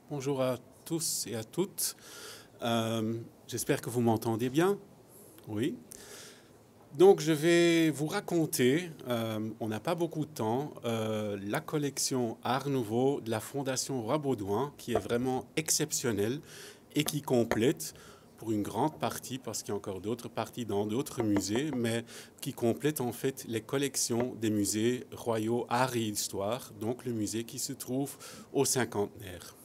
Bonjour à tous et à toutes. J'espère que vous m'entendez bien. Oui. Donc je vais vous raconter, on n'a pas beaucoup de temps, la collection Art Nouveau de la Fondation Roi Baudouin, qui est vraiment exceptionnelle et qui complète pour une grande partie, parce qu'il y a encore d'autres parties dans d'autres musées, mais qui complète en fait les collections des musées royaux Art et Histoire, donc le musée qui se trouve au Cinquantenaire.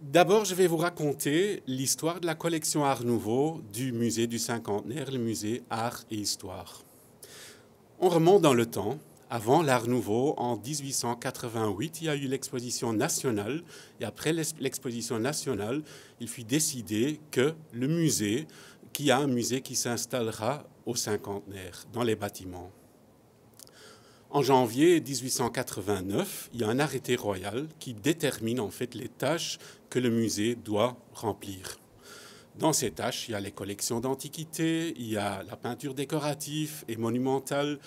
D'abord, je vais vous raconter l'histoire de la collection Art Nouveau du musée du Cinquantenaire, le musée Art et Histoire. On remonte dans le temps. Avant l'Art Nouveau, en 1888, il y a eu l'exposition nationale. Et après l'exposition nationale, il fut décidé que le musée, qu'il y a un musée qui s'installera au Cinquantenaire, dans les bâtiments. En janvier 1889, il y a un arrêté royal qui détermine en fait les tâches que le musée doit remplir. Dans ces tâches, il y a les collections d'antiquités, il y a la peinture décorative et monumentale,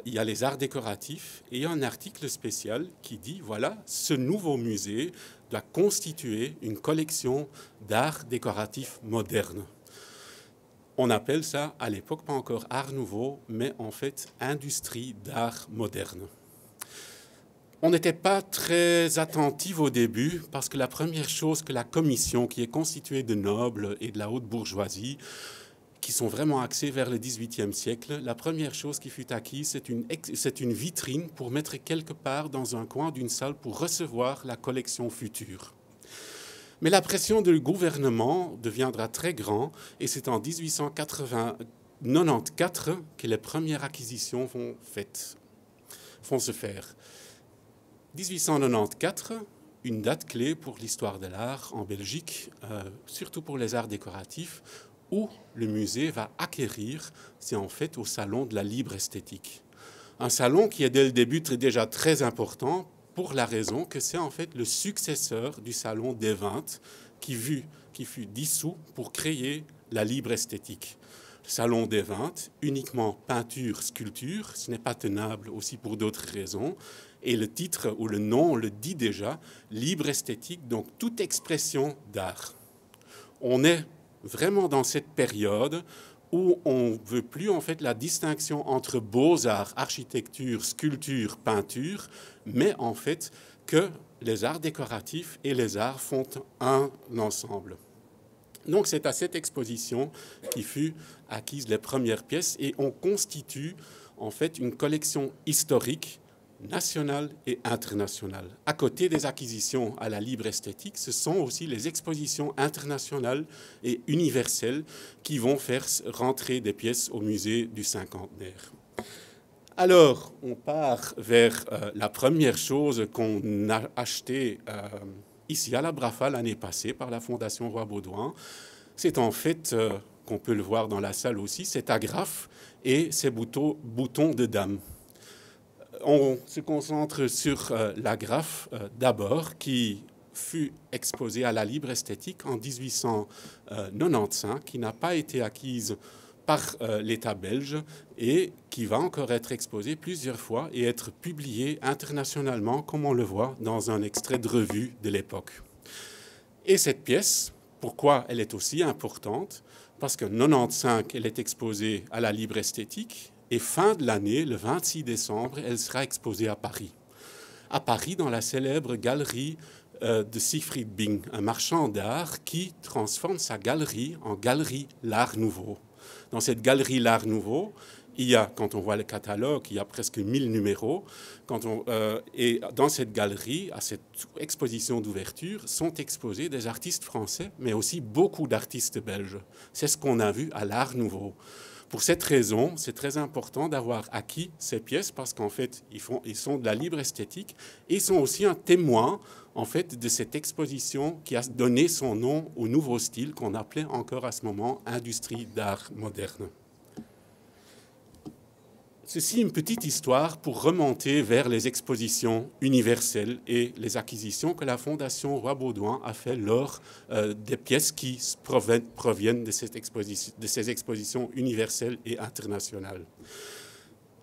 il y a les arts décoratifs, et il y a un article spécial qui dit, voilà, ce nouveau musée doit constituer une collection d'art décoratif moderne. On appelle ça, à l'époque, pas encore art nouveau, mais en fait industrie d'art moderne. On n'était pas très attentif au début parce que la première chose que la commission, qui est constituée de nobles et de la haute bourgeoisie, qui sont vraiment axés vers le XVIIIe siècle, la première chose qui fut acquise, c'est une vitrine pour mettre quelque part dans un coin d'une salle pour recevoir la collection future. Mais la pression du gouvernement deviendra très grande et c'est en 1894 que les premières acquisitions vont se faire. 1894, une date clé pour l'histoire de l'art en Belgique, surtout pour les arts décoratifs, où le musée va acquérir, c'est en fait au Salon de la libre esthétique. Un salon qui est dès le début déjà très important pour la raison que c'est en fait le successeur du Salon des Ventes qui fut dissous pour créer la libre esthétique. Le Salon des Ventes, uniquement peinture, sculpture, ce n'est pas tenable aussi pour d'autres raisons. Et le titre ou le nom le dit déjà, libre esthétique, donc toute expression d'art. On est vraiment dans cette période où on ne veut plus en fait la distinction entre beaux-arts, architecture, sculpture, peinture, mais en fait que les arts décoratifs et les arts font un ensemble. Donc c'est à cette exposition qui fut acquise les premières pièces et on constitue en fait une collection historique nationale et internationale. À côté des acquisitions à la libre esthétique, ce sont aussi les expositions internationales et universelles qui vont faire rentrer des pièces au musée du Cinquantenaire. Alors, on part vers la première chose qu'on a achetée ici à la Brafa l'année passée par la Fondation Roi Baudouin. C'est en fait, qu'on peut le voir dans la salle aussi, cet agrafe et ces boutons de dame. On se concentre sur l'agrafe d'abord, qui fut exposée à la libre esthétique en 1895, qui n'a pas été acquise par l'État belge et qui va encore être exposée plusieurs fois et être publiée internationalement, comme on le voit dans un extrait de revue de l'époque. Et cette pièce, pourquoi elle est aussi importante? Parce que 95, elle est exposée à la libre esthétique. Et fin de l'année, le 26 décembre, elle sera exposée à Paris. À Paris, dans la célèbre galerie de Siegfried Bing, un marchand d'art qui transforme sa galerie en galerie L'Art Nouveau. Dans cette galerie L'Art Nouveau, il y a, quand on voit le catalogue, il y a presque 1000 numéros. Et dans cette galerie, à cette exposition d'ouverture, sont exposés des artistes français, mais aussi beaucoup d'artistes belges. C'est ce qu'on a vu à L'Art Nouveau. Pour cette raison, c'est très important d'avoir acquis ces pièces parce qu'en fait, ils sont de la libre esthétique et ils sont aussi un témoin en fait, de cette exposition qui a donné son nom au nouveau style qu'on appelait encore à ce moment industrie d'art moderne. Ceci, une petite histoire pour remonter vers les expositions universelles et les acquisitions que la Fondation Roi Baudouin a fait lors des pièces qui proviennent de ces expositions universelles et internationales.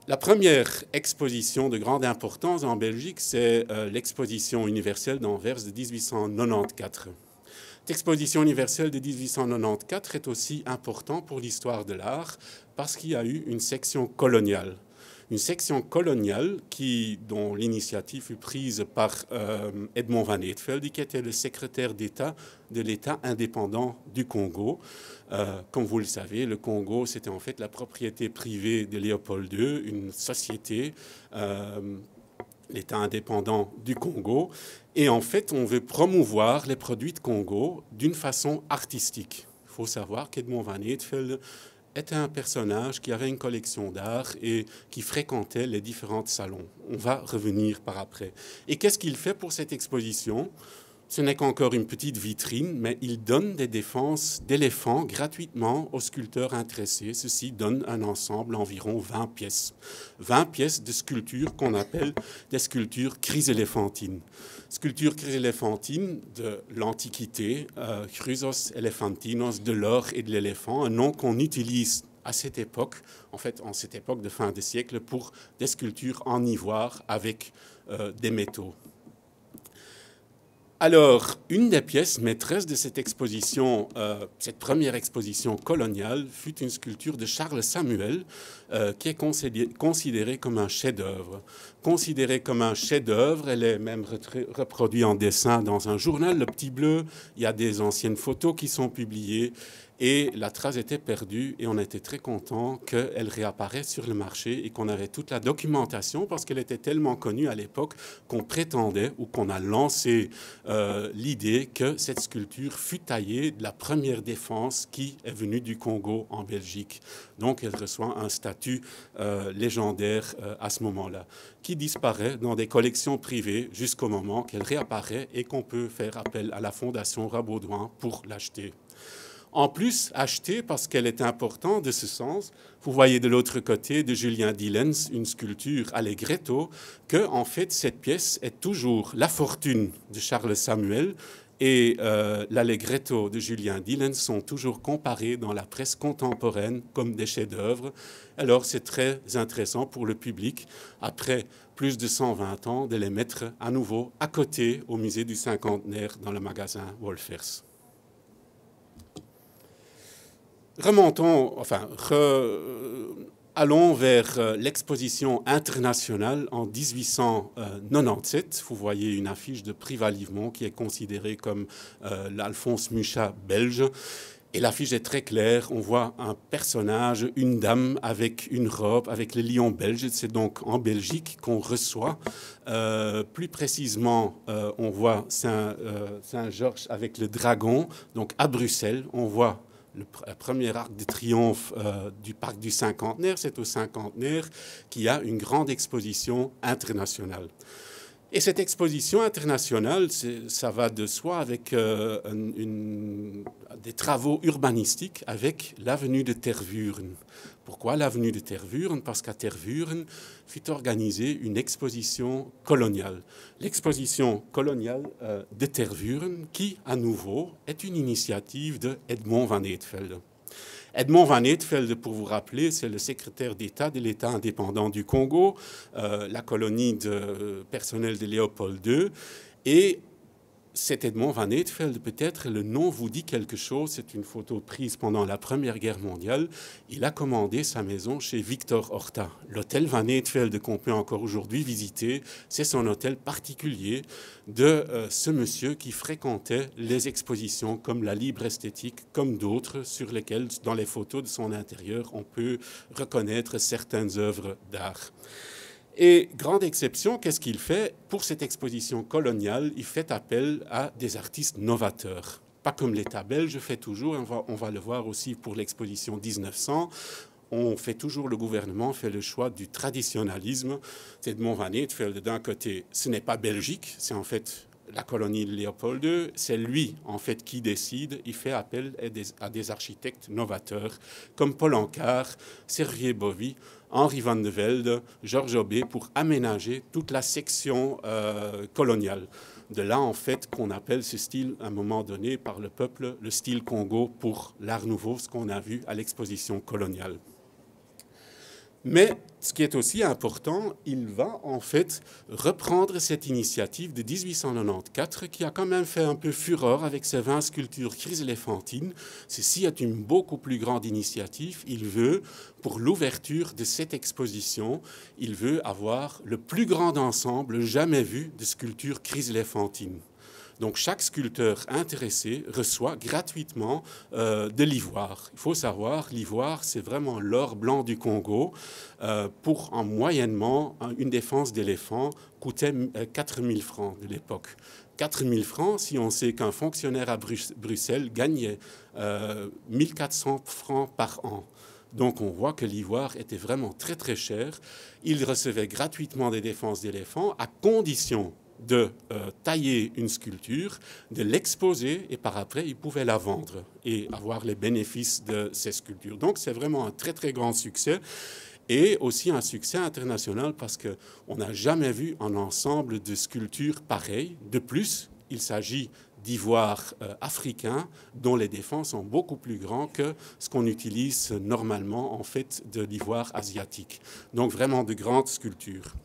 La première exposition de grande importance en Belgique, c'est l'exposition universelle d'Anvers de 1894. Cette exposition universelle de 1894 est aussi importante pour l'histoire de l'art parce qu'il y a eu une section coloniale. Une section coloniale dont l'initiative fut prise par Edmond Van Eetvelde, qui était le secrétaire d'État de l'État indépendant du Congo. Comme vous le savez, le Congo, c'était en fait la propriété privée de Léopold II, une société, l'État indépendant du Congo. Et en fait, on veut promouvoir les produits de Congo d'une façon artistique. Il faut savoir qu'Edmond Van Eetvelde était un personnage qui avait une collection d'art et qui fréquentait les différents salons. On va revenir par après. Et qu'est-ce qu'il fait pour cette exposition ? Ce n'est qu'encore une petite vitrine, mais il donne des défenses d'éléphants gratuitement aux sculpteurs intéressés. Ceci donne un ensemble d'environ 20 pièces. 20 pièces de sculptures qu'on appelle des sculptures chryséléphantines. Sculptures chryséléphantines de l'Antiquité, Chrysos elephantinos, de l'or et de l'éléphant, un nom qu'on utilise à cette époque, en fait en cette époque de fin de siècle, pour des sculptures en ivoire avec des métaux. Alors, une des pièces maîtresses de cette exposition, cette première exposition coloniale, fut une sculpture de Charles Samuel, qui est considérée comme un chef-d'œuvre. Considérée comme un chef-d'œuvre, elle est même reproduite en dessin dans un journal, Le Petit Bleu. Il y a des anciennes photos qui sont publiées. Et la trace était perdue et on était très content qu'elle réapparaisse sur le marché et qu'on avait toute la documentation parce qu'elle était tellement connue à l'époque qu'on prétendait ou qu'on a lancé l'idée que cette sculpture fut taillée de la première défense qui est venue du Congo en Belgique. Donc elle reçoit un statut légendaire à ce moment-là, qui disparaît dans des collections privées jusqu'au moment qu'elle réapparaît et qu'on peut faire appel à la Fondation Rabaudouin pour l'acheter. En plus, achetée parce qu'elle est importante de ce sens. Vous voyez de l'autre côté de Julien Dillens une sculpture Allegretto, que en fait cette pièce est toujours La Fortune de Charles Samuel et l'Allegretto de Julien Dillens sont toujours comparés dans la presse contemporaine comme des chefs-d'œuvre. Alors c'est très intéressant pour le public, après plus de 120 ans, de les mettre à nouveau à côté au musée du Cinquantenaire dans le magasin Wolfers. Allons vers l'exposition internationale en 1897. Vous voyez une affiche de Privat-Livemont qui est considérée comme l'Alphonse Mucha belge. Et l'affiche est très claire. On voit un personnage, une dame avec une robe, avec le lion belge. C'est donc en Belgique qu'on reçoit. Plus précisément, on voit Saint-Georges avec le dragon. Donc à Bruxelles, on voit le premier arc de triomphe du parc du Cinquantenaire, c'est au Cinquantenaire qu'il y a une grande exposition internationale. Et cette exposition internationale, ça va de soi avec des travaux urbanistiques avec l'avenue de Tervuren. Pourquoi l'avenue de Tervuren? Parce qu'à Tervuren fut organisée une exposition coloniale. L'exposition coloniale de Tervuren, qui, à nouveau, est une initiative de Edmond Van Eetvelde. Edmond Van Eetvelde, pour vous rappeler, c'est le secrétaire d'État de l'État indépendant du Congo, la colonie de personnel de Léopold II. Et c'est Edmond Van Eetvelde, peut-être le nom vous dit quelque chose, c'est une photo prise pendant la Première Guerre mondiale. Il a commandé sa maison chez Victor Horta. L'hôtel Van Eetvelde qu'on peut encore aujourd'hui visiter, c'est son hôtel particulier de ce monsieur qui fréquentait les expositions comme la Libre Esthétique, comme d'autres sur lesquelles, dans les photos de son intérieur, on peut reconnaître certaines œuvres d'art. Et grande exception, qu'est-ce qu'il fait? Pour cette exposition coloniale, il fait appel à des artistes novateurs. Pas comme l'État belge fait toujours, on va le voir aussi pour l'exposition 1900. Le gouvernement fait le choix du traditionnalisme. C'est Edmond Van Eetvelde, d'un côté, ce n'est pas Belgique, c'est en fait la colonie de Léopold II, c'est lui en fait qui décide. Il fait appel à des architectes novateurs comme Paul Ancard, Servier Bovy, Henri van de Velde, Georges Aubé pour aménager toute la section coloniale. De là, en fait, qu'on appelle ce style, à un moment donné, par le peuple, le style Congo pour l'Art nouveau, ce qu'on a vu à l'exposition coloniale. Mais ce qui est aussi important, il va en fait reprendre cette initiative de 1894 qui a quand même fait un peu fureur avec ses 20 sculptures chryséléphantines. Ceci est une beaucoup plus grande initiative. Il veut, pour l'ouverture de cette exposition, il veut avoir le plus grand ensemble jamais vu de sculptures chryséléphantines. Donc chaque sculpteur intéressé reçoit gratuitement de l'ivoire. Il faut savoir, l'ivoire, c'est vraiment l'or blanc du Congo. Pour en moyennement, une défense d'éléphant coûtait 4 000 francs de l'époque. 4 000 francs, si on sait qu'un fonctionnaire à Bruxelles gagnait 1 400 francs par an. Donc on voit que l'ivoire était vraiment très très cher. Il recevait gratuitement des défenses d'éléphants à condition de tailler une sculpture, de l'exposer et par après, il pouvait la vendre et avoir les bénéfices de ces sculptures. Donc, c'est vraiment un très, très grand succès et aussi un succès international parce qu'on n'a jamais vu un ensemble de sculptures pareilles. De plus, il s'agit d'ivoire africain dont les défenses sont beaucoup plus grands que ce qu'on utilise normalement en fait de l'ivoire asiatique. Donc, vraiment de grandes sculptures.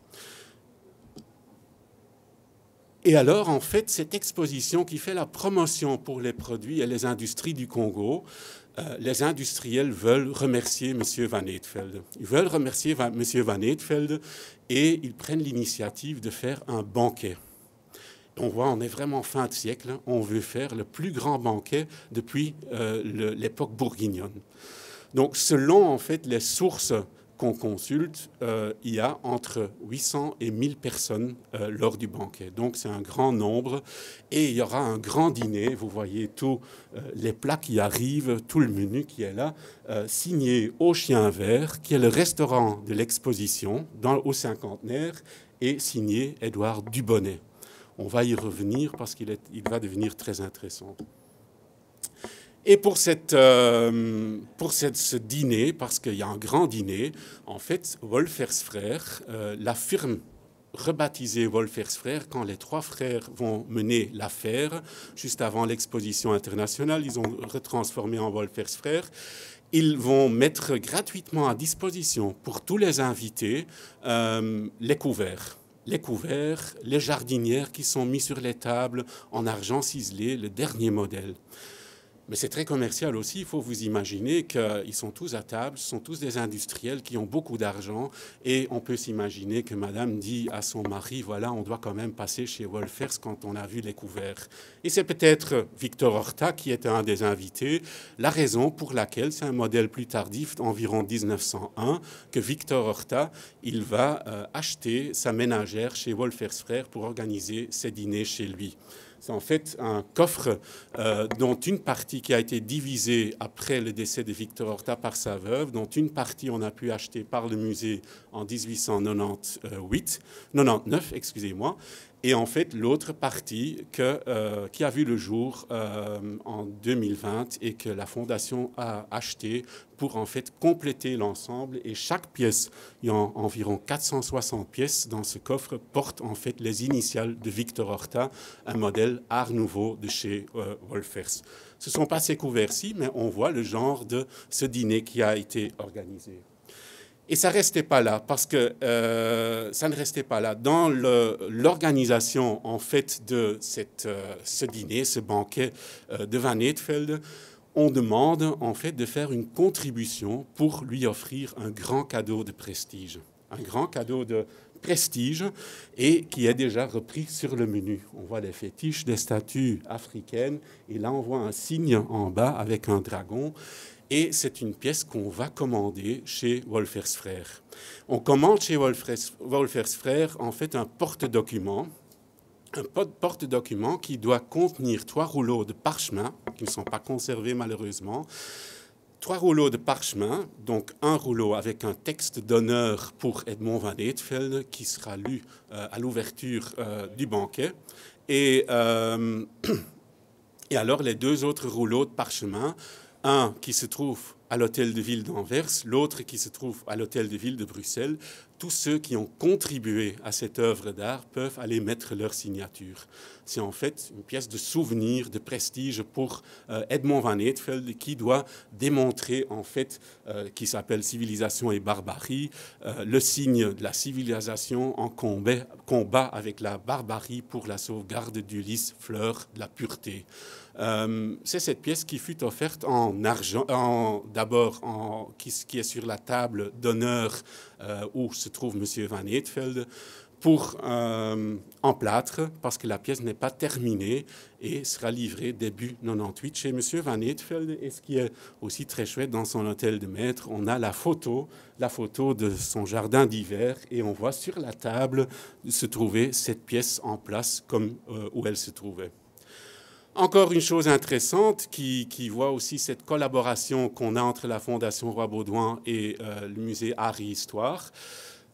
Et alors, en fait, cette exposition qui fait la promotion pour les produits et les industries du Congo, les industriels veulent remercier M. Van Eetvelde. Ils veulent remercier M. Van Eetvelde et ils prennent l'initiative de faire un banquet. On voit, on est vraiment fin de siècle, hein, on veut faire le plus grand banquet depuis l'époque bourguignonne. Donc, selon, en fait, les sources qu'on consulte, il y a entre 800 et 1000 personnes lors du banquet. Donc c'est un grand nombre et il y aura un grand dîner. Vous voyez tous les plats qui arrivent, tout le menu qui est là, signé au Chien Vert, qui est le restaurant de l'exposition au cinquantenaire, et signé Édouard Dubonnet. On va y revenir parce qu'il va devenir très intéressant. Et pour ce dîner, parce qu'il y a un grand dîner, en fait, Wolfers Frères, la firme rebaptisée Wolfers Frères, quand les trois frères vont mener l'affaire, juste avant l'exposition internationale, ils ont retransformé en Wolfers Frères. Ils vont mettre gratuitement à disposition pour tous les invités les couverts. Les couverts, les jardinières qui sont mis sur les tables en argent ciselé, le dernier modèle. Mais c'est très commercial aussi. Il faut vous imaginer qu'ils sont tous à table, ce sont tous des industriels qui ont beaucoup d'argent. Et on peut s'imaginer que madame dit à son mari, voilà, on doit quand même passer chez Wolfers quand on a vu les couverts. Et c'est peut-être Victor Horta qui était un des invités. La raison pour laquelle, c'est un modèle plus tardif, environ 1901, que Victor Horta, il va acheter sa ménagère chez Wolfers Frères pour organiser ses dîners chez lui. C'est en fait un coffre dont une partie qui a été divisée après le décès de Victor Horta par sa veuve, dont une partie on a pu acheter par le musée en 1899, excusez-moi, et en fait l'autre partie qui a vu le jour en 2020 et que la Fondation a acheté pour en fait compléter l'ensemble. Et chaque pièce, il y a environ 460 pièces dans ce coffre, porte en fait les initiales de Victor Horta, un modèle Art Nouveau de chez Wolfers. Ce ne sont pas ces couverts-ci, mais on voit le genre de ce dîner qui a été organisé. Et ça ne restait pas là, parce que ça ne restait pas là. Dans l'organisation en fait de ce dîner, ce banquet de Van Eetvelde, on demande en fait de faire une contribution pour lui offrir un grand cadeau de prestige. Un grand cadeau de prestige et qui est déjà repris sur le menu. On voit les fétiches des statues africaines et là on voit un signe en bas avec un dragon. Et c'est une pièce qu'on va commander chez Wolfers Frères. On commande chez Wolfers Frères en fait un porte-document. Un porte-document qui doit contenir 3 rouleaux de parchemin, qui ne sont pas conservés malheureusement. 3 rouleaux de parchemin, donc un rouleau avec un texte d'honneur pour Edmond Van Eetvelde, qui sera lu à l'ouverture du banquet. Et alors les 2 autres rouleaux de parchemin, un qui se trouve à l'hôtel de ville d'Anvers, l'autre qui se trouve à l'hôtel de ville de Bruxelles, tous ceux qui ont contribué à cette œuvre d'art peuvent aller mettre leur signature. C'est en fait une pièce de souvenir, de prestige pour Edmond Van Eetvelde qui doit démontrer en fait, qui s'appelle Civilisation et barbarie, le signe de la civilisation en combat avec la barbarie pour la sauvegarde du lys, fleur de la pureté. C'est cette pièce qui fut offerte en argent, d'abord qui est sur la table d'honneur où se trouve M. Van Eetvelde, en plâtre, parce que la pièce n'est pas terminée et sera livrée début 98 chez M. Van Eetvelde. Et ce qui est aussi très chouette, dans son hôtel de maître, on a la photo de son jardin d'hiver, et on voit sur la table se trouver cette pièce en place comme où elle se trouvait. Encore une chose intéressante qui voit aussi cette collaboration qu'on a entre la Fondation Roi-Baudouin et le musée Art et Histoire.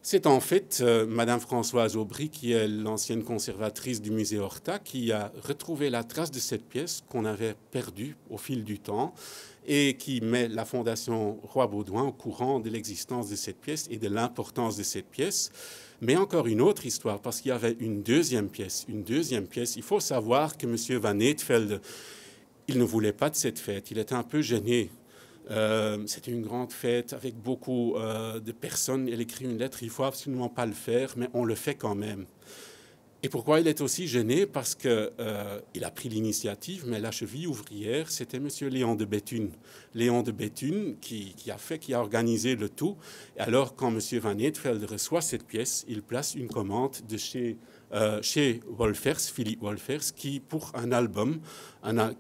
C'est en fait Madame Françoise Aubry, qui est l'ancienne conservatrice du musée Horta, qui a retrouvé la trace de cette pièce qu'on avait perdue au fil du temps et qui met la Fondation Roi-Baudouin au courant de l'existence de cette pièce et de l'importance de cette pièce. Mais encore une autre histoire, parce qu'il y avait une deuxième pièce. Il faut savoir que M. Van Eetvelde, il ne voulait pas de cette fête. Il était un peu gêné. C'était une grande fête avec beaucoup de personnes. Il écrit une lettre, il ne faut absolument pas le faire, mais on le fait quand même. Et pourquoi il est aussi gêné? Parce qu'il a pris l'initiative, mais la cheville ouvrière, c'était M. Léon de Béthune. Léon de Béthune qui a organisé le tout. Et alors, quand M. Van Eetvelde reçoit cette pièce, il place une commande de chez Wolfers, Philippe Wolfers, qui, pour un album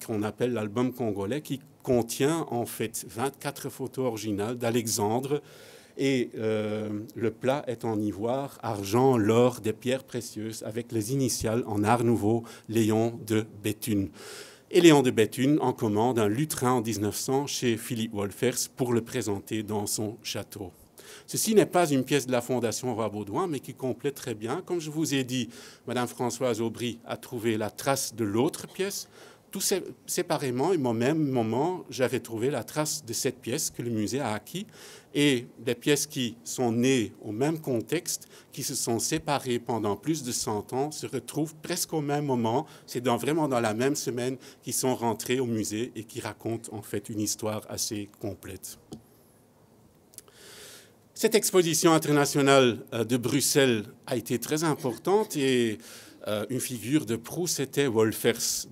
qu'on appelle l'album congolais, qui contient en fait 24 photos originales d'Alexandre. Et le plat est en ivoire, argent, l'or, des pierres précieuses, avec les initiales en art nouveau, Léon de Béthune. Et Léon de Béthune en commande un lutrin en 1900 chez Philippe Wolfers pour le présenter dans son château. Ceci n'est pas une pièce de la Fondation Roi-Baudouin, mais qui complète très bien. Comme je vous ai dit, Madame Françoise Aubry a trouvé la trace de l'autre pièce. Tout séparément, et au même moment, j'avais trouvé la trace de cette pièce que le musée a acquis, et des pièces qui sont nées au même contexte, qui se sont séparées pendant plus de 100 ans, se retrouvent presque au même moment. C'est vraiment dans la même semaine qu'ils sont rentrés au musée et qui racontent en fait une histoire assez complète. Cette exposition internationale de Bruxelles a été très importante et une figure de proue, c'était Wolfers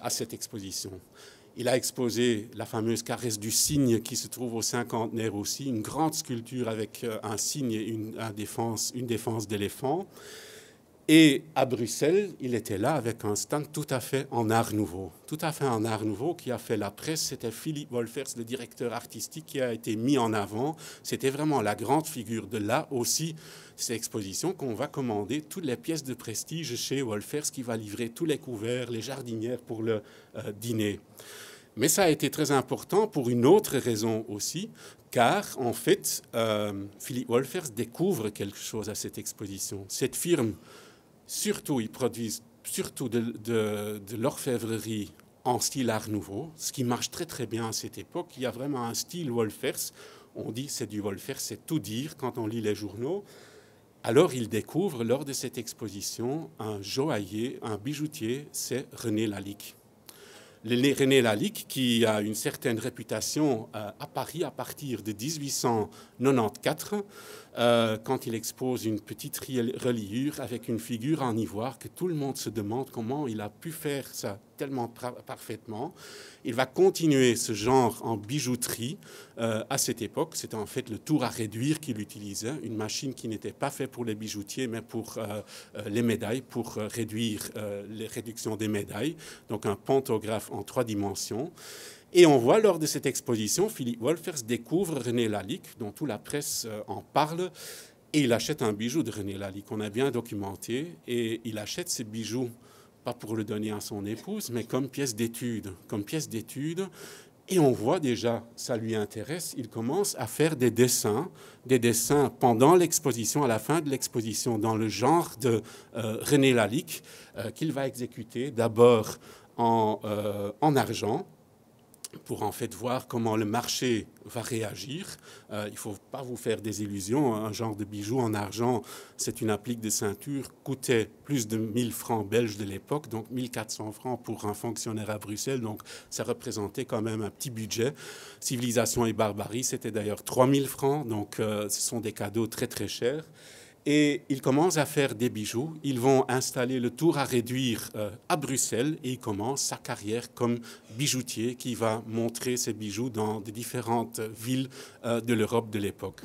à cette exposition. Il a exposé la fameuse caresse du cygne qui se trouve au cinquantenaire aussi, une grande sculpture avec un cygne et une défense d'éléphant. Et à Bruxelles, il était là avec un stand tout à fait en art nouveau. Tout à fait en art nouveau qui a fait la presse. C'était Philippe Wolfers, le directeur artistique, qui a été mis en avant. C'était vraiment la grande figure de là aussi, cette exposition qu'on va commander toutes les pièces de prestige chez Wolfers, qui va livrer tous les couverts, les jardinières pour le dîner. Mais ça a été très important pour une autre raison aussi, car en fait, Philippe Wolfers découvre quelque chose à cette exposition. Cette firme, surtout, ils produisent surtout de l'orfèvrerie en style art nouveau, ce qui marche très très bien à cette époque. Il y a vraiment un style Wolfers. On dit c'est du Wolfers, c'est tout dire quand on lit les journaux. Alors il découvre lors de cette exposition un joaillier, un bijoutier, c'est René Lalique. René Lalique, qui a une certaine réputation à Paris à partir de 1894, quand il expose une petite reliure avec une figure en ivoire que tout le monde se demande comment il a pu faire ça tellement parfaitement. Il va continuer ce genre en bijouterie à cette époque. C'était en fait le tour à réduire qu'il utilisait, une machine qui n'était pas faite pour les bijoutiers, mais pour les médailles, pour réduire les réductions des médailles. Donc un pantographe en 3 dimensions. Et on voit lors de cette exposition, Philippe Wolfers découvre René Lalique, dont toute la presse en parle, et il achète un bijou de René Lalique. On a bien documenté, et il achète ce bijou, pas pour le donner à son épouse, mais comme pièce d'étude. Et on voit déjà, ça lui intéresse, il commence à faire des dessins pendant l'exposition, à la fin de l'exposition, dans le genre de René Lalique, qu'il va exécuter d'abord en argent. pour en fait voir comment le marché va réagir. Il ne faut pas vous faire des illusions. Un genre de bijou en argent, c'est une applique de ceinture, coûtait plus de 1000 francs belges de l'époque, donc 1400 francs pour un fonctionnaire à Bruxelles. Donc ça représentait quand même un petit budget. Civilisation et barbarie, c'était d'ailleurs 3000 francs. Donc ce sont des cadeaux très très chers. Et ils commencent à faire des bijoux. Ils vont installer le tour à réduire à Bruxelles et il commence sa carrière comme bijoutier qui va montrer ses bijoux dans des différentes villes de l'Europe de l'époque.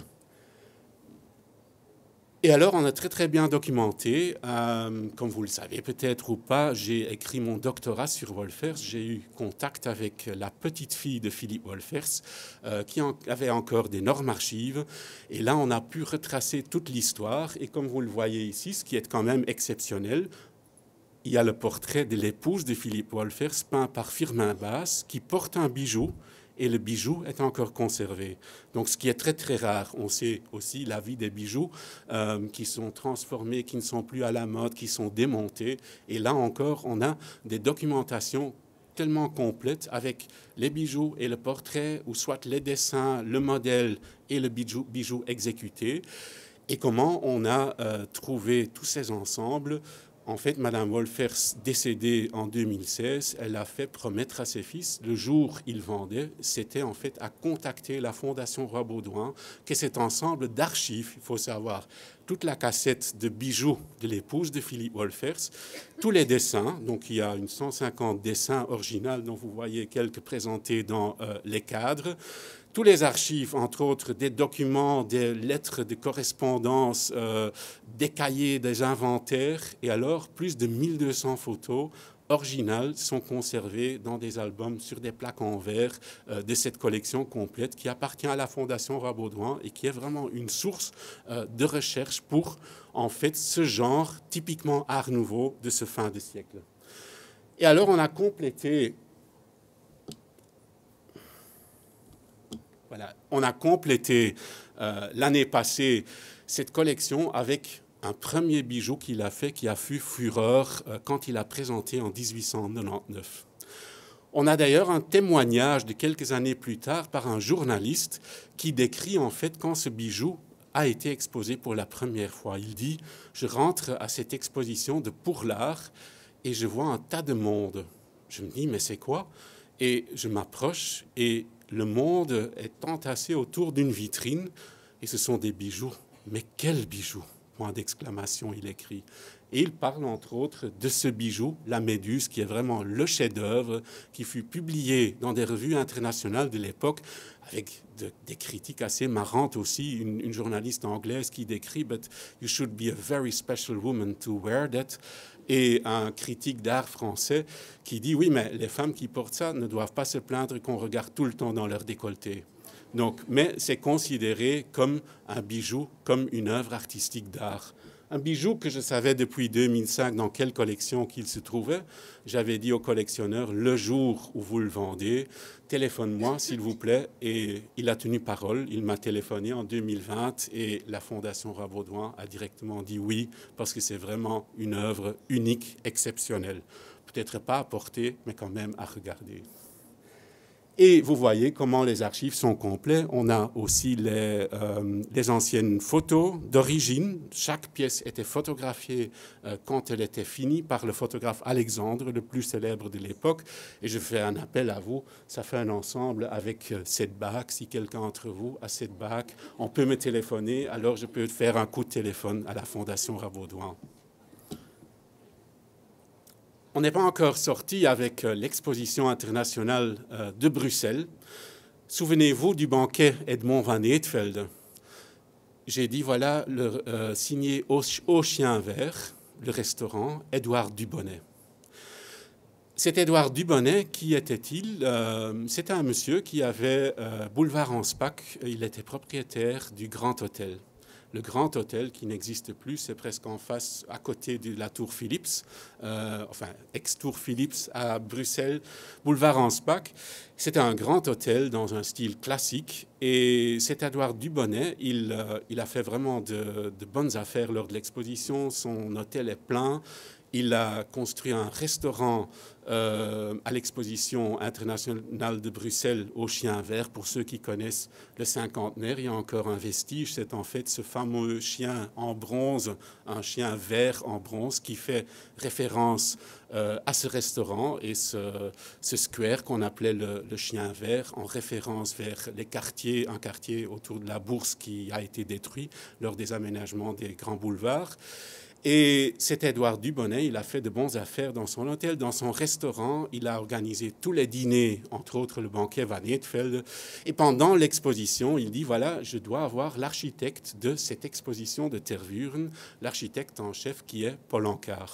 Et alors, on a très très bien documenté, comme vous le savez peut-être ou pas, j'ai écrit mon doctorat sur Wolfers. J'ai eu contact avec la petite fille de Philippe Wolfers, qui avait encore d'énormes archives. Et là, on a pu retracer toute l'histoire. Et comme vous le voyez ici, ce qui est quand même exceptionnel, il y a le portrait de l'épouse de Philippe Wolfers, peint par Firmin Basse, qui porte un bijou. Et le bijou est encore conservé. Donc, ce qui est très, très rare. On sait aussi la vie des bijoux qui sont transformés, qui ne sont plus à la mode, qui sont démontés. Et là encore, on a des documentations tellement complètes avec les bijoux et le portrait, ou soit les dessins, le modèle et le bijou exécuté. Et comment on a trouvé tous ces ensembles. En fait, Madame Wolfers, décédée en 2016, elle a fait promettre à ses fils, le jour où ils vendaient, c'était en fait à contacter la Fondation Roi Baudouin, que cet ensemble d'archives, il faut savoir, toute la cassette de bijoux de l'épouse de Philippe Wolfers, tous les dessins, donc il y a une 150 dessins originaux dont vous voyez quelques présentés dans les cadres, tous les archives, entre autres des documents, des lettres de correspondance, des cahiers, des inventaires, et alors plus de 1200 photos originales sont conservées dans des albums sur des plaques en verre de cette collection complète qui appartient à la Fondation Roi Baudouin et qui est vraiment une source de recherche pour en fait ce genre typiquement art nouveau de ce fin de siècle. Et alors on a complété. Voilà. On a complété l'année passée cette collection avec un premier bijou qu'il a fait qui a fait fureur quand il a présenté en 1899. On a d'ailleurs un témoignage de quelques années plus tard par un journaliste qui décrit en fait quand ce bijou a été exposé pour la première fois. Il dit « Je rentre à cette exposition de Pour l'Art et je vois un tas de monde. Je me dis « Mais c'est quoi ?» Et je m'approche et le monde est entassé autour d'une vitrine et ce sont des bijoux. Mais quels bijoux? Point d'exclamation, il écrit. Et il parle entre autres de ce bijou, la Méduse, qui est vraiment le chef-d'œuvre, qui fut publié dans des revues internationales de l'époque, avec des critiques assez marrantes aussi. Une journaliste anglaise qui décrit « But you should be a very special woman to wear that ». Et un critique d'art français qui dit « Oui, mais les femmes qui portent ça ne doivent pas se plaindre qu'on regarde tout le temps dans leur décolleté ». Donc, mais c'est considéré comme un bijou, comme une œuvre artistique d'art. Un bijou que je savais depuis 2005 dans quelle collection qu'il se trouvait. J'avais dit au collectionneur, le jour où vous le vendez, téléphone-moi s'il vous plaît. Et il a tenu parole, il m'a téléphoné en 2020 et la Fondation Roi Baudouin a directement dit oui, parce que c'est vraiment une œuvre unique, exceptionnelle. Peut-être pas à porter, mais quand même à regarder. Et vous voyez comment les archives sont complètes. On a aussi les anciennes photos d'origine. Chaque pièce était photographiée quand elle était finie par le photographe Alexandre, le plus célèbre de l'époque. Et je fais un appel à vous. Ça fait un ensemble avec cette bague. Si quelqu'un d'entre vous a cette bague, on peut me téléphoner. Alors je peux faire un coup de téléphone à la Fondation Roi Baudouin. On n'est pas encore sorti avec l'exposition internationale de Bruxelles. Souvenez-vous du banquet Edmond van Eetvelde. J'ai dit, voilà, signé au Chien Vert, le restaurant, Édouard Dubonnet. Cet Édouard Dubonnet, qui était-il? C'était un monsieur qui avait boulevard Anspach. Il était propriétaire du Grand Hôtel. Le Grand Hôtel qui n'existe plus, c'est presque en face, à côté de la Tour Philips, enfin ex-Tour Philips à Bruxelles, boulevard Anspach. C'était un grand hôtel dans un style classique et cet Édouard Dubonnet, il a fait vraiment de bonnes affaires lors de l'exposition. Son hôtel est plein. Il a construit un restaurant à l'exposition internationale de Bruxelles au Chien Vert. Pour ceux qui connaissent le cinquantenaire, il y a encore un vestige. C'est en fait ce fameux chien en bronze, un chien vert en bronze qui fait référence à ce restaurant et ce square qu'on appelait le Chien Vert en référence vers les quartiers, un quartier autour de la Bourse qui a été détruit lors des aménagements des grands boulevards. Et c'est Édouard Dubonnet, il a fait de bonnes affaires dans son hôtel, dans son restaurant. Il a organisé tous les dîners, entre autres le banquet Van Eetvelde. Et pendant l'exposition, il dit, voilà, je dois avoir l'architecte de cette exposition de Tervuren, l'architecte en chef qui est Paul Anka.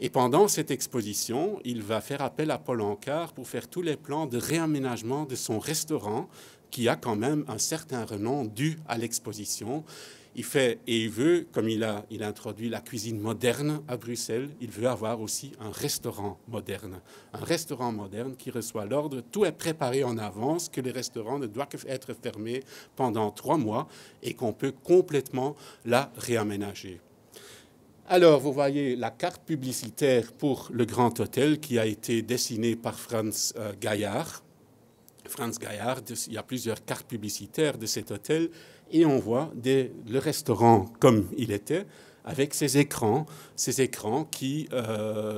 Et pendant cette exposition, il va faire appel à Paul Anka pour faire tous les plans de réaménagement de son restaurant, qui a quand même un certain renom dû à l'exposition. Il fait, et il veut, comme il a introduit la cuisine moderne à Bruxelles, il veut avoir aussi un restaurant moderne. Un restaurant moderne qui reçoit l'ordre, tout est préparé en avance, que les restaurants ne doivent être fermés pendant 3 mois et qu'on peut complètement la réaménager. Alors, vous voyez la carte publicitaire pour le Grand Hôtel qui a été dessinée par Franz Gaillard. Franz Gaillard, il y a plusieurs cartes publicitaires de cet hôtel et on voit le restaurant comme il était avec ces écrans qui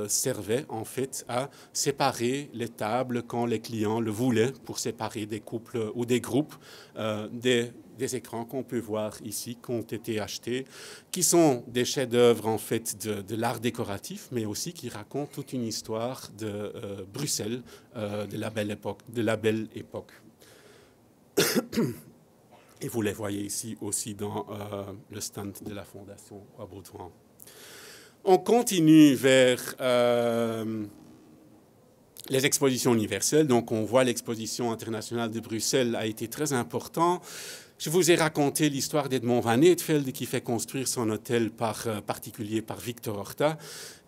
servaient en fait à séparer les tables quand les clients le voulaient pour séparer des couples ou des groupes des écrans qu'on peut voir ici, qui ont été achetés, qui sont des chefs-d'œuvre en fait de l'art décoratif, mais aussi qui racontent toute une histoire de Bruxelles de la belle époque. Et vous les voyez ici aussi dans le stand de la Fondation Rabourdouin. On continue vers les expositions universelles. Donc on voit l'exposition internationale de Bruxelles a été très importante. Je vous ai raconté l'histoire d'Edmond Van Eetvelde qui fait construire son hôtel particulier par Victor Horta.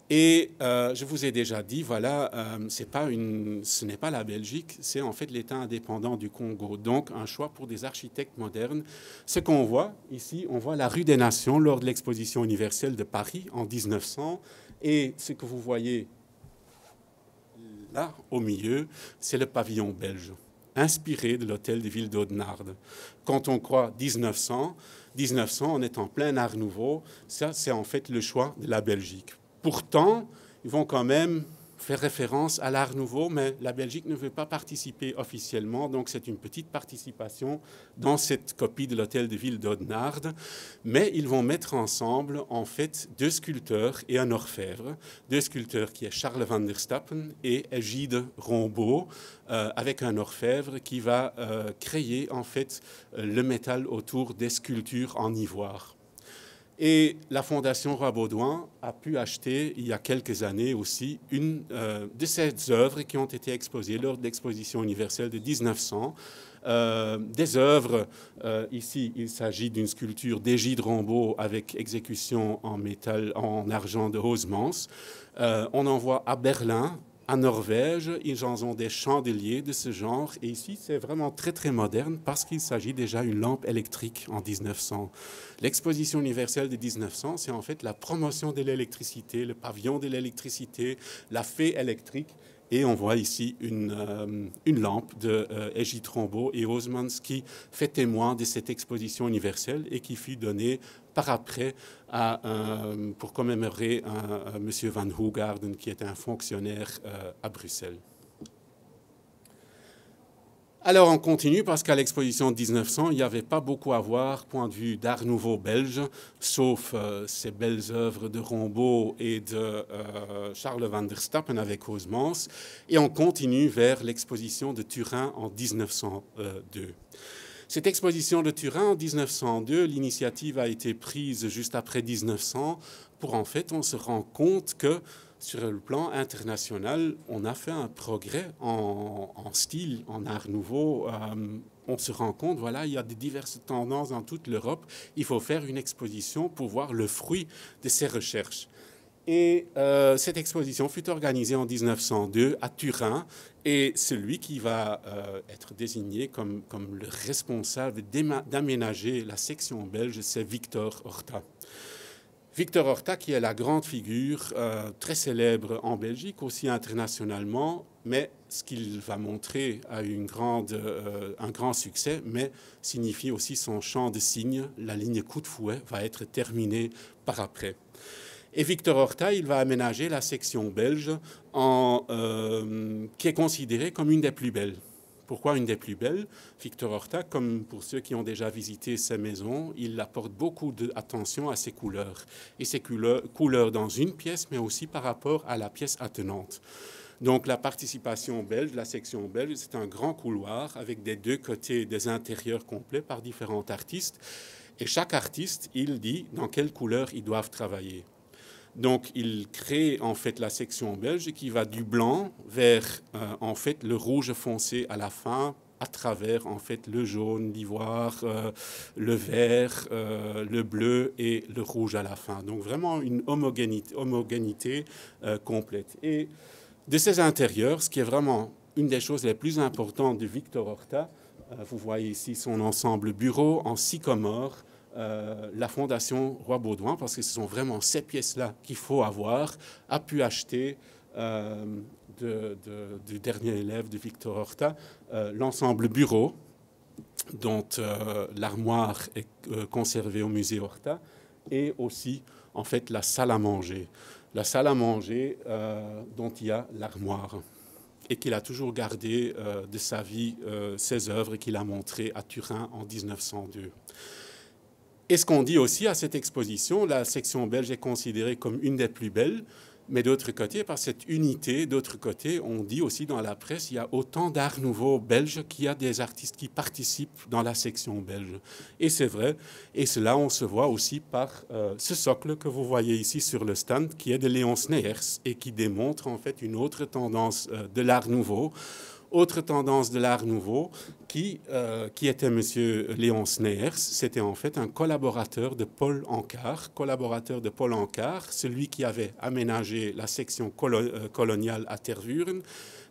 Et je vous ai déjà dit, voilà, ce n'est pas la Belgique, c'est en fait l'État indépendant du Congo. Donc un choix pour des architectes modernes. Ce qu'on voit ici, on voit la rue des Nations lors de l'exposition universelle de Paris en 1900. Et ce que vous voyez là, au milieu, c'est le pavillon belge, inspiré de l'hôtel de ville d'Audenarde. Quand on croit 1900, on est en plein Art Nouveau. Ça, c'est en fait le choix de la Belgique. Pourtant, ils vont quand même faire référence à l'Art Nouveau, mais la Belgique ne veut pas participer officiellement, donc c'est une petite participation dans cette copie de l'hôtel de ville d'Audenarde. Mais ils vont mettre ensemble, en fait, 2 sculpteurs et un orfèvre. 2 sculpteurs qui est Charles van der Stappen et Egide Rombaut, avec un orfèvre qui va créer, en fait, le métal autour des sculptures en ivoire. Et la Fondation Rabaudouin a pu acheter, il y a quelques années aussi, une de ces œuvres qui ont été exposées lors de l'exposition universelle de 1900. Des œuvres, ici, il s'agit d'une sculpture d'Egide Rombaut avec exécution en métal, en argent de Hausemans. On en voit à Berlin, en Norvège, ils en ont des chandeliers de ce genre. Et ici, c'est vraiment très, très moderne parce qu'il s'agit déjà d'une lampe électrique en 1900. L'exposition universelle de 1900, c'est en fait la promotion de l'électricité, le pavillon de l'électricité, la fée électrique. Et on voit ici une lampe de Egide Rombaut et Hausemans qui fait témoin de cette exposition universelle et qui fut donnée par après pour commémorer M. Van Hoogarden, qui était un fonctionnaire à Bruxelles. Alors on continue parce qu'à l'exposition de 1900, il n'y avait pas beaucoup à voir, point de vue d'art nouveau belge, sauf ces belles œuvres de Rombaut et de Charles van der Stappen avec Hausemans. Et on continue vers l'exposition de Turin en 1902. Cette exposition de Turin en 1902, l'initiative a été prise juste après 1900 pour en fait, on se rend compte que sur le plan international, on a fait un progrès en style, en art nouveau. On se rend compte, voilà, il y a des diverses tendances dans toute l'Europe. Il faut faire une exposition pour voir le fruit de ces recherches. Et cette exposition fut organisée en 1902 à Turin et celui qui va être désigné comme le responsable d'aménager la section belge, c'est Victor Horta. Victor Horta, qui est la grande figure, très célèbre en Belgique, aussi internationalement, mais ce qu'il va montrer a eu un grand succès, mais signifie aussi son champ de signes. La ligne coup de fouet va être terminée par après. Et Victor Horta, il va aménager la section belge qui est considérée comme une des plus belles. Pourquoi une des plus belles? Victor Horta, comme pour ceux qui ont déjà visité ces maisons, il apporte beaucoup d'attention à ses couleurs. Et ses couleurs dans une pièce, mais aussi par rapport à la pièce attenante. Donc la participation belge, la section belge, c'est un grand couloir avec des deux côtés des intérieurs complets par différents artistes. Et chaque artiste, il dit dans quelle couleur ils doivent travailler. Donc, il crée en fait la section belge qui va du blanc vers en fait le rouge foncé à la fin, à travers en fait le jaune, l'ivoire, le vert, le bleu et le rouge à la fin. Donc, vraiment une homogénéité complète. Et de ces intérieurs, ce qui est vraiment une des choses les plus importantes de Victor Horta, vous voyez ici son ensemble bureau en sycomore. La Fondation Roi Baudouin, parce que ce sont vraiment ces pièces-là qu'il faut avoir, a pu acheter du dernier élève de Victor Horta l'ensemble bureau, dont l'armoire est conservée au musée Horta, et aussi en fait la salle à manger. La salle à manger dont il y a l'armoire et qu'il a toujours gardé de sa vie ses œuvres et qu'il a montrées à Turin en 1902. Et ce qu'on dit aussi à cette exposition, la section belge est considérée comme une des plus belles, mais d'autre côté, par cette unité, d'autre côté, on dit aussi dans la presse, il y a autant d'art nouveau belge qu'il y a des artistes qui participent dans la section belge. Et c'est vrai, et cela on se voit aussi par ce socle que vous voyez ici sur le stand, qui est de Léon Sneyers et qui démontre en fait une autre tendance de l'art nouveau. Autre tendance de l'art nouveau, qui était M. Léon Sneyers, c'était en fait un collaborateur de Paul Ancar, celui qui avait aménagé la section coloniale à Tervuren,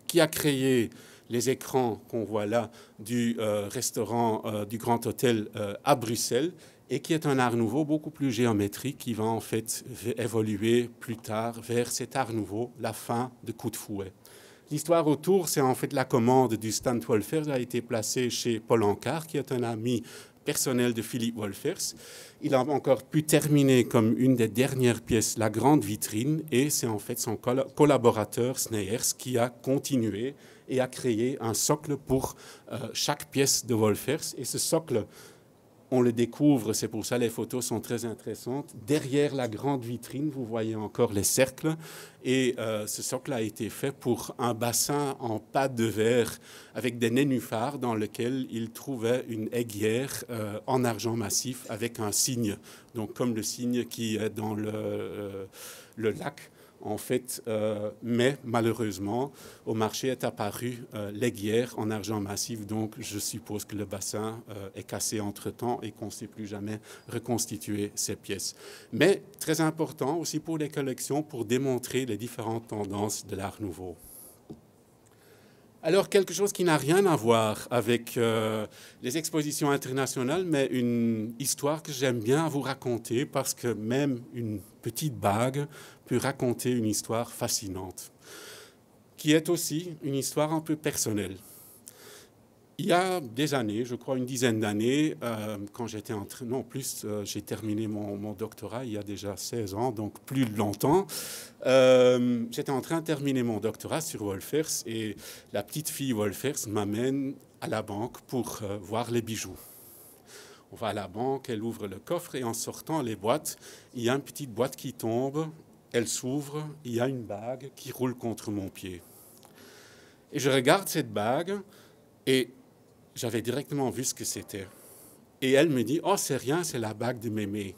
qui a créé les écrans qu'on voit là du restaurant du Grand Hôtel à Bruxelles, et qui est un art nouveau beaucoup plus géométrique, qui va en fait évoluer plus tard vers cet art nouveau, la fin de Coup de fouet. L'histoire autour, c'est en fait la commande du stand Wolfers a été placée chez Paul Ancar, qui est un ami personnel de Philippe Wolfers. Il a encore pu terminer comme une des dernières pièces la grande vitrine, et c'est en fait son collaborateur Sneyers qui a continué et a créé un socle pour chaque pièce de Wolfers. Et ce socle, on le découvre, c'est pour ça les photos sont très intéressantes. Derrière la grande vitrine, vous voyez encore les cercles. Et ce socle a été fait pour un bassin en pâte de verre avec des nénuphars dans lequel il trouvait une aiguière en argent massif avec un cygne. Donc comme le cygne qui est dans le lac. En fait, mais malheureusement, au marché est apparu l'aiguière en argent massif, donc je suppose que le bassin est cassé entre-temps et qu'on ne sait plus jamais reconstituer ces pièces. Mais très important aussi pour les collections, pour démontrer les différentes tendances de l'art nouveau. Alors, quelque chose qui n'a rien à voir avec les expositions internationales, mais une histoire que j'aime bien vous raconter, parce que même une petite bague peut raconter une histoire fascinante, qui est aussi une histoire un peu personnelle. Il y a des années, je crois une dizaine d'années, quand j'étais en train... Non, plus, j'ai terminé mon doctorat il y a déjà 16 ans, donc plus longtemps. J'étais en train de terminer mon doctorat sur Wolfers et la petite fille Wolfers m'amène à la banque pour voir les bijoux. On va à la banque, elle ouvre le coffre et en sortant les boîtes, il y a une petite boîte qui tombe, elle s'ouvre, il y a une bague qui roule contre mon pied. Et je regarde cette bague et j'avais directement vu ce que c'était. Et elle me dit, « Oh, c'est rien, c'est la bague de Mémé. »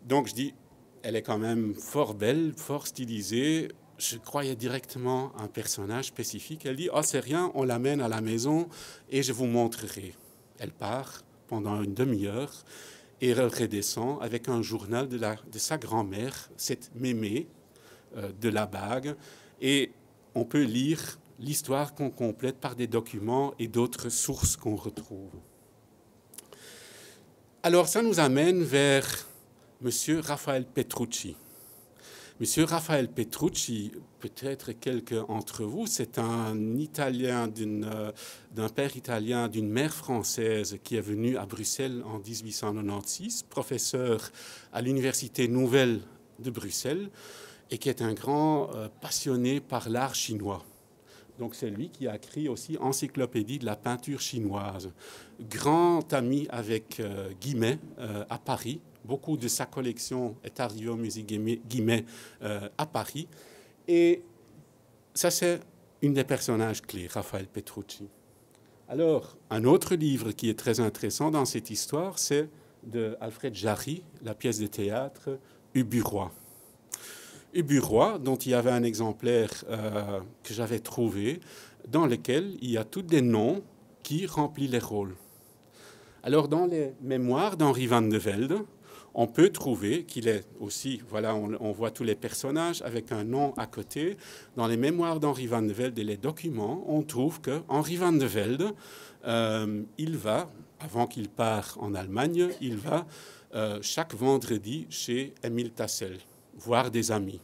Donc je dis, elle est quand même fort belle, fort stylisée. Je croyais directement à un personnage spécifique. Elle dit, « Oh, c'est rien, on l'amène à la maison et je vous montrerai. » Elle part pendant une demi-heure et elle redescend avec un journal de sa grand-mère, cette Mémé, de la bague. Et on peut lire l'histoire qu'on complète par des documents et d'autres sources qu'on retrouve. Alors ça nous amène vers Monsieur Raphaël Petrucci. Monsieur Raphaël Petrucci, peut-être quelques d'entre vous, c'est un Italien d'un père italien, d'une mère française qui est venu à Bruxelles en 1896, professeur à l'Université Nouvelle de Bruxelles, et qui est un grand passionné par l'art chinois. Donc c'est lui qui a écrit aussi Encyclopédie de la peinture chinoise. Grand ami avec Guimet à Paris. Beaucoup de sa collection est arrivée au musée Guimet à Paris. Et ça, c'est une des personnages clés, Raphaël Petrucci. Alors, un autre livre qui est très intéressant dans cette histoire, c'est de Alfred Jarry, la pièce de théâtre Ubu-Roi. Ubu-Roi, dont il y avait un exemplaire que j'avais trouvé, dans lequel il y a tous des noms qui remplissent les rôles. Alors, dans les mémoires d'Henri van de Velde, on peut trouver qu'il est aussi, voilà, on voit tous les personnages avec un nom à côté. Dans les mémoires d'Henri van de Velde et les documents, on trouve que Henri van de Velde, il va, avant qu'il parte en Allemagne, il va chaque vendredi chez Émile Tassel, voir des amis.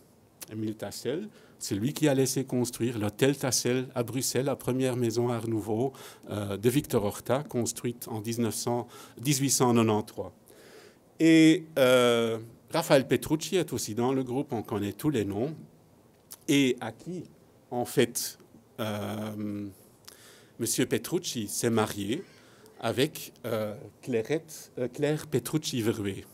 Émile Tassel, c'est lui qui a laissé construire l'hôtel Tassel à Bruxelles, la première maison Art Nouveau de Victor Horta, construite en 1893. Et Raphaël Petrucci est aussi dans le groupe, on connaît tous les noms, et à qui, en fait, M. Petrucci s'est marié avec Claire Petrucci-Verruet.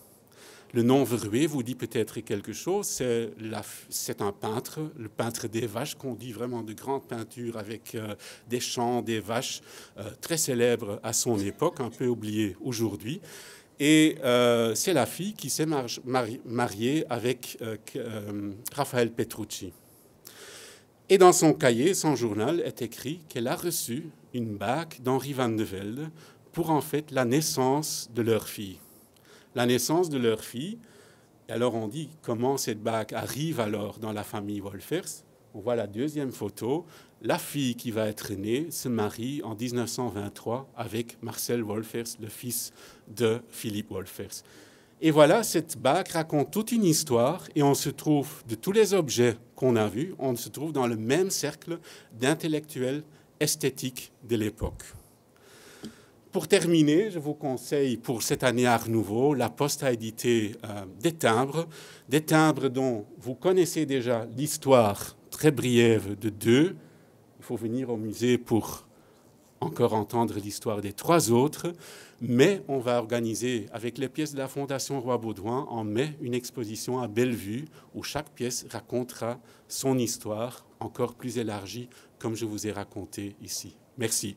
Le nom Verruet vous dit peut-être quelque chose, c'est un peintre, le peintre des vaches, qu'on dit vraiment de grandes peintures avec des champs, des vaches, très célèbres à son époque, un peu oubliées aujourd'hui. Et c'est la fille qui s'est mariée avec Raphaël Petrucci. Et dans son cahier, son journal, est écrit qu'elle a reçu une bague d'Henri van de Velde pour en fait la naissance de leur fille. La naissance de leur fille, et alors on dit comment cette bague arrive alors dans la famille Wolfers. On voit la deuxième photo. La fille qui va être née se marie en 1923 avec Marcel Wolfers, le fils de Philippe Wolfers. Et voilà, cette bague raconte toute une histoire et on se trouve, de tous les objets qu'on a vus, on se trouve dans le même cercle d'intellectuels esthétiques de l'époque. Pour terminer, je vous conseille pour cette année Art Nouveau, la Poste a édité des timbres dont vous connaissez déjà l'histoire très briève de deux. Il faut venir au musée pour encore entendre l'histoire des trois autres, mais on va organiser avec les pièces de la Fondation Roi-Baudouin en mai une exposition à Bellevue où chaque pièce racontera son histoire encore plus élargie comme je vous ai raconté ici. Merci.